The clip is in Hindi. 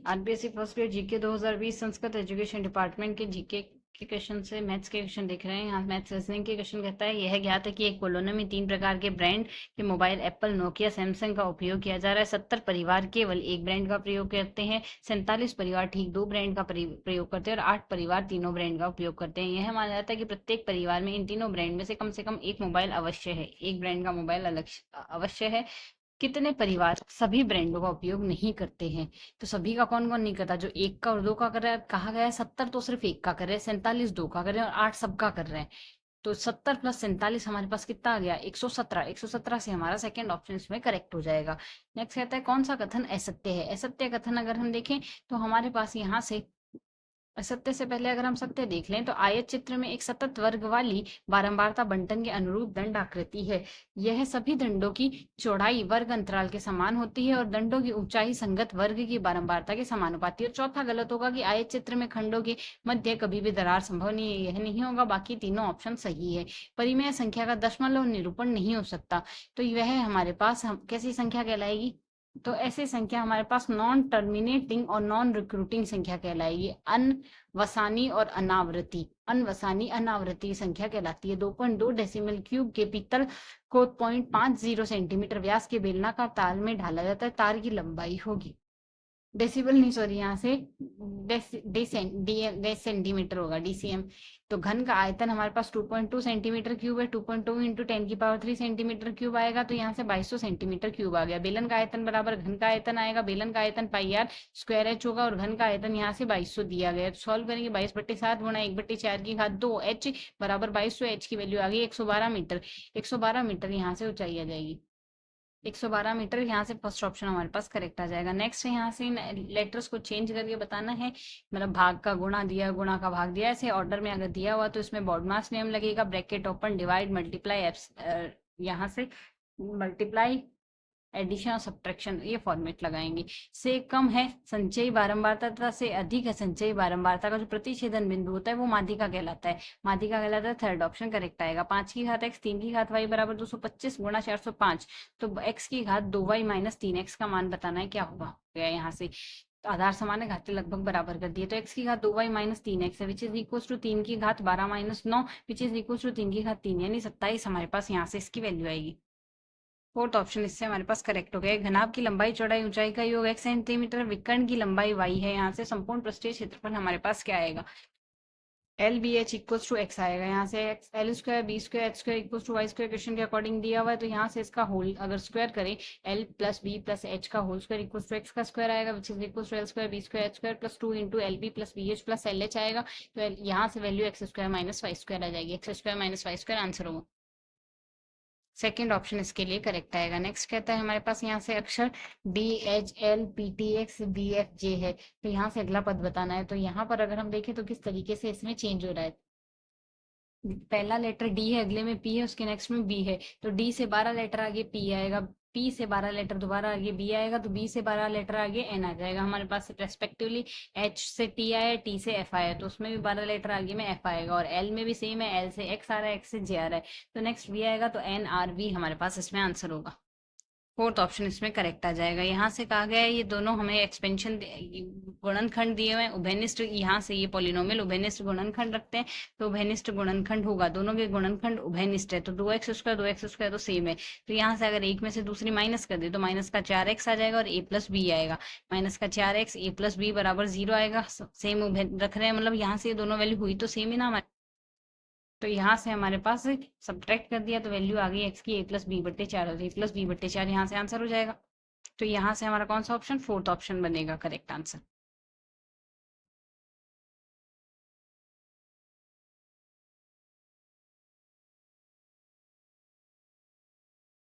RPSC first grade GK 2020 Sanskrit education department के जीके के क्वेश्चन से मैथ्स के क्वेश्चन देख रहे हैं। यहाँ मैथ्स रीजनिंग के क्वेश्चन कहता है यह ज्ञात है कि एक कॉलोनी में 3 प्रकार के ब्रांड के मोबाइल एप्पल, नोकिया, सैमसंग का उपयोग किया जा रहा है। 70 परिवार केवल एक ब्रांड का प्रयोग करते हैं, 47 परिवार ठीक 2 ब्रांड का प्रयोग करते हैं और 8 परिवार तीनों ब्रांड का उपयोग करते हैं। यह माना जाता है कि प्रत्येक परिवार में इन तीनों ब्रांड में से कम एक मोबाइल अवश्य है, एक ब्रांड का मोबाइल अवश्य है। कितने परिवार सभी ब्रांडों का उपयोग नहीं करते हैं? तो सभी का कौन कौन नहीं करता? जो 1 का और 2 का कर रहा है, कहा गया है 70 तो सिर्फ 1 का कर रहे हैं, 47 2 का कर रहे हैं और 8 सबका कर रहे हैं। तो 70 प्लस 47 हमारे पास कितना आ गया? 117। 117 से हमारा सेकंड ऑप्शन इसमें करेक्ट हो जाएगा। नेक्स्ट कहता है कौन सा कथन असत्य है? असत्य कथन अगर हम देखें तो हमारे पास यहाँ से असत्य से पहले अगर हम सत्य देख लें तो आयत चित्र में एक सतत वर्ग वाली बारंबारता बंटन के अनुरूप दंड आकृति है। यह सभी दंडों की चौड़ाई वर्ग अंतराल के समान होती है और दंडों की ऊंचाई संगत वर्ग की बारंबारता के समानुपाती है। और चौथा गलत होगा कि आयत चित्र में खंडों के मध्य कभी भी दरार संभव नहीं है, यह नहीं होगा। बाकी तीनों ऑप्शन सही है। परिमेय संख्या का दशमलव निरूपण नहीं हो सकता, तो वह हमारे पास कैसी संख्या कहलाएगी? तो ऐसी संख्या हमारे पास नॉन टर्मिनेटिंग और नॉन रिक्रूटिंग संख्या कहलाएगी। अनवसानी और अनावृति, अनवसानी अनावृति संख्या कहलाती है। 2.2 डेसिमल क्यूब के पीतल को 0.50 सेंटीमीटर व्यास के बेलनाकार तार में ढाला जाता है। तार की लंबाई होगी, डेसिबल नहीं सॉरी, यहाँ से सेंटीमीटर होगा, डीसीएम। तो घन का आयतन हमारे पास 2.2 सेंटीमीटर क्यूब है। 2.2 इंटू 10⁻³ सेंटीमीटर क्यूब आएगा, तो यहाँ से 2200 सेंटीमीटर क्यूब आ गया। बेलन का आयतन बराबर घन का आयतन आएगा। बेलन का आयतन πr स्क्वायर h होगा और घन का आयतन यहाँ से 2200 दिया गया। तो सॉल्व करेंगे 22/7 गुणा 1/4 की घात 2 h बराबर 2200। h की वैल्यू आ गई 112 मीटर। 112 मीटर यहाँ से ऊंचाई आ जाएगी। 112 मीटर, यहाँ से फर्स्ट ऑप्शन हमारे पास करेक्ट आ जाएगा। नेक्स्ट है यहाँ से लेटर्स को चेंज करके बताना है, मतलब भाग का गुणा दिया, गुणा का भाग दिया, ऐसे ऑर्डर में अगर दिया हुआ तो इसमें बॉडमास नियम लगेगा। ब्रैकेट ओपन, डिवाइड, मल्टीप्लाई, यहाँ से मल्टीप्लाई, एडिशन और सब्ट्रैक्शन, ये फॉर्मेट लगाएंगे। से कम है संचयी बारंबारता तथा से अधिक है संचयी बारंबारता का जो प्रतिच्छेदन बिंदु होता है वो माध्यिका कहलाता है। माध्यिका कहलाता है, थर्ड ऑप्शन करेक्ट आएगा। 5 की घात x 3 की घात y बराबर 225 गुणा 405। तो x की घात 2y माइनस 3x का मान बताना है, क्या होगा यहाँ से। तो आधार समान है, घातें लगभग बराबर कर दिए। तो x की घात 2y माइनस 3x है, विच इज इक्वल टू 3 की घात 12 minus 9, which is equal to 3 की घात 3, यानी 27 हमारे पास यहाँ से इसकी वैल्यू आएगी। फोर्थ ऑप्शन इससे हमारे पास करेक्ट हो गया। घनाभ की लंबाई चौड़ाई ऊंचाई का योग x सेंटीमीटर, विकर्ण की लंबाई y है। यहाँ से संपूर्ण पृष्ठीय क्षेत्रफल हमारे पास क्या आएगा? L B H equals to x आएगा। यहाँ से x L square B square H square equals to y square question के अकॉर्डिंग दिया हुआ है। तो यहाँ से इसका होल अगर स्क्वायर करें, L plus B plus H का whole square equals to X का स्क्वायर आएगा, which is equals to L square B square H square plus 2 into L B plus B H plus L H आएगा। तो यहाँ से value X square minus Y square आ जाएगी। X square minus Y square answer होगा। सेकेंड ऑप्शन इसके लिए करेक्ट आएगा। नेक्स्ट कहता है हमारे पास यहाँ से अक्षर D H L P T X B F J है, तो यहाँ से अगला पद बताना है। तो यहाँ पर अगर हम देखें तो किस तरीके से इसमें चेंज हो रहा है। पहला लेटर डी है, अगले में पी है, उसके नेक्स्ट में बी है। तो डी से 12 लेटर आगे पी आएगा, पी से 12 लेटर दोबारा आगे बी आएगा, तो बी से 12 लेटर आगे एन आ जाएगा हमारे पास रेस्पेक्टिवली। एच से टी आया, टी से एफ आया, तो उसमें भी 12 लेटर आगे में एफ आएगा। और एल में भी सेम है, एल से एक्स आ रहा है, एक्स से जे आ रहा है, तो नेक्स्ट वी आएगा। तो एन आर वी हमारे पास इसमें आंसर होगा। फोर्थ ऑप्शन इसमें करेक्ट आ जाएगा। यहाँ से कहा गया है ये दोनों हमें एक्सपेंशन गुणनखंड दिए हुए हैं, उभयनिष्ठ, यहाँ से ये पॉलिनोमियल उभयनिष्ठ गुणनखंड रखते हैं, तो उभयनिष्ठ गुणनखंड होगा। दोनों के गुणनखंड उभयनिष्ठ है, तो 2x स्क्वायर तो सेम है। तो यहाँ से अगर एक में से दूसरी माइनस कर दे तो माइनस का 4x आ जाएगा और a प्लस बी आएगा। माइनस का 4x a प्लस बी बराबर 0 आएगा। सेम रख रहे हैं, मतलब यहाँ से ये दोनों वैल्यू हुई तो सेम ही ना हमारे। तो यहाँ से हमारे पास सब्ट्रैक्ट कर दिया तो वैल्यू आ गई x की a प्लस b/4 हो जाएगी, प्लस b/4 यहाँ से आंसर हो जाएगा। तो यहाँ से हमारा कौन सा ऑप्शन? फोर्थ ऑप्शन बनेगा करेक्ट आंसर।